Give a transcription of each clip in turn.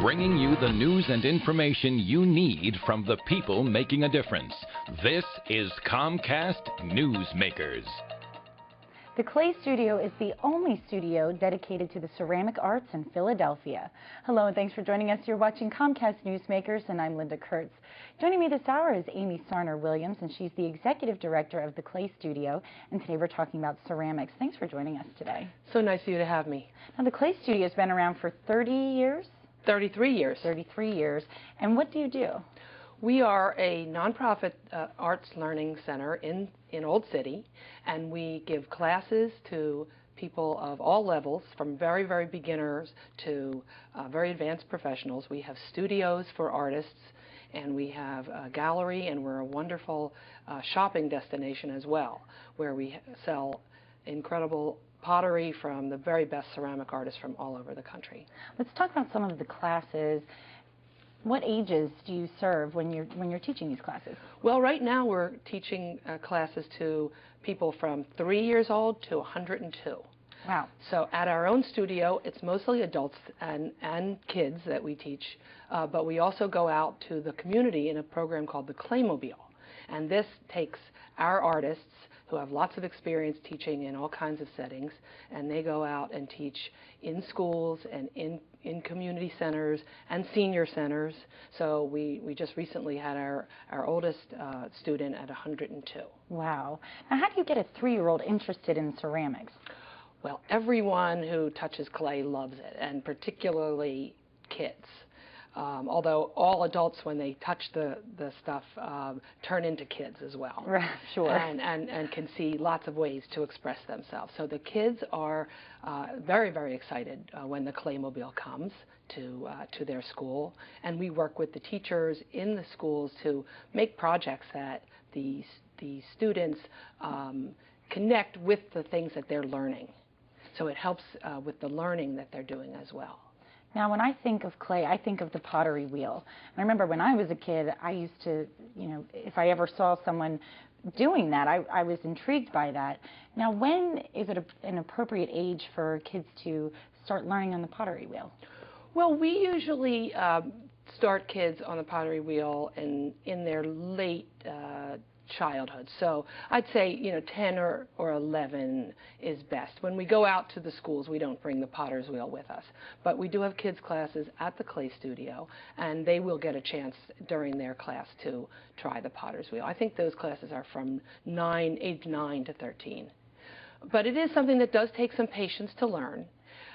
bringing you the news and information you need from the people making a difference. This is Comcast Newsmakers. The Clay Studio is the only studio dedicated to the ceramic arts in Philadelphia. Hello and thanks for joining us. You're watching Comcast Newsmakers and I'm Linda Kurtz. Joining me this hour is Amy Sarner-Williams, and she's the Executive Director of the Clay Studio, and today we're talking about ceramics. Thanks for joining us today. So nice of you to have me. Now the Clay Studio has been around for 30 years? 33 years. 33 years. And what do you do? We are a nonprofit arts learning center in Old City, and we give classes to people of all levels, from very, very beginners to very advanced professionals. We have studios for artists, and we have a gallery, and we're a wonderful shopping destination as well, where we sell incredible pottery from the very best ceramic artists from all over the country. Let's talk about some of the classes. What ages do you serve when you're teaching these classes? Well, right now we're teaching classes to people from 3 years old to 102. Wow. So at our own studio, it's mostly adults and kids that we teach, but we also go out to the community in a program called the Claymobile. And this takes our artists who have lots of experience teaching in all kinds of settings, and they go out and teach in schools and in community centers and senior centers. So we just recently had our oldest student at 102. Wow. Now how do you get a 3-year-old interested in ceramics? Well, everyone who touches clay loves it, and particularly kids. Although all adults, when they touch the stuff, turn into kids as well. Right, sure. And can see lots of ways to express themselves. So the kids are very, very excited when the Claymobile comes to their school. And we work with the teachers in the schools to make projects that the students connect with the things that they're learning. So it helps with the learning that they're doing as well. Now, when I think of clay, I think of the pottery wheel. And I remember when I was a kid, I used to, if I ever saw someone doing that, I was intrigued by that. Now, when is it an appropriate age for kids to start learning on the pottery wheel? Well, we usually start kids on the pottery wheel in their late childhood. So I'd say 10 or 11 is best. When we go out to the schools, we don't bring the potter's wheel with us, but we do have kids classes at the Clay Studio, and they will get a chance during their class to try the potter's wheel. I think those classes are from age 9 to 13, but it is something that does take some patience to learn.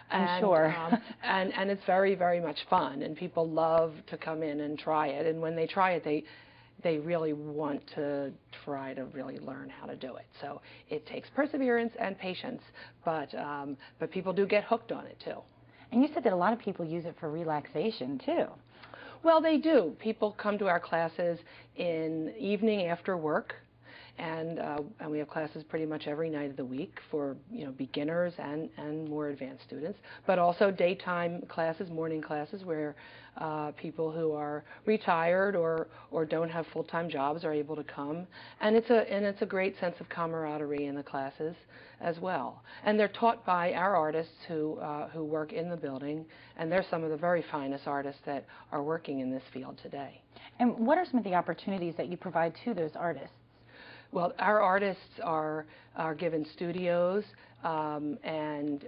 I'm sure. And it's very, very much fun, and people love to come in and try it, and when they try it, they really want to try to really learn how to do it. So it takes perseverance and patience, but people do get hooked on it too. And you said that a lot of people use it for relaxation too. Well, they do. People come to our classes in evening after work, and we have classes pretty much every night of the week for beginners and more advanced students, but also daytime classes, morning classes, where people who are retired or don't have full-time jobs are able to come, and it's a great sense of camaraderie in the classes as well. And they're taught by our artists who work in the building, and they're some of the very finest artists that are working in this field today. And what are some of the opportunities that you provide to those artists? Well, our artists are given studios and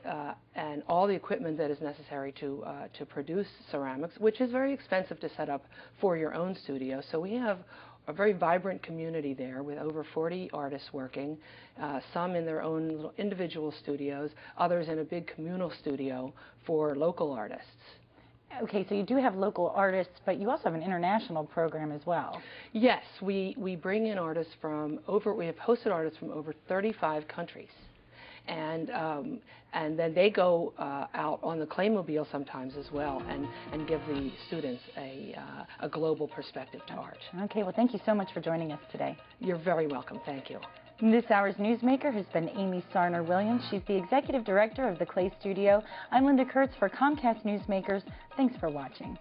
all the equipment that is necessary to produce ceramics, which is very expensive to set up for your own studio. So we have a very vibrant community there with over 40 artists working, some in their own little individual studios, others in a big communal studio for local artists. Okay, so you do have local artists, but you also have an international program as well. Yes, we bring in artists we have hosted artists from over 35 countries. And then they go out on the Claymobile sometimes as well and give the students a global perspective to art. Okay, well thank you so much for joining us today. You're very welcome, thank you. This hour's newsmaker has been Amy Sarner-Williams. She's the Executive Director of the Clay Studio. I'm Linda Kurtz for Comcast Newsmakers. Thanks for watching.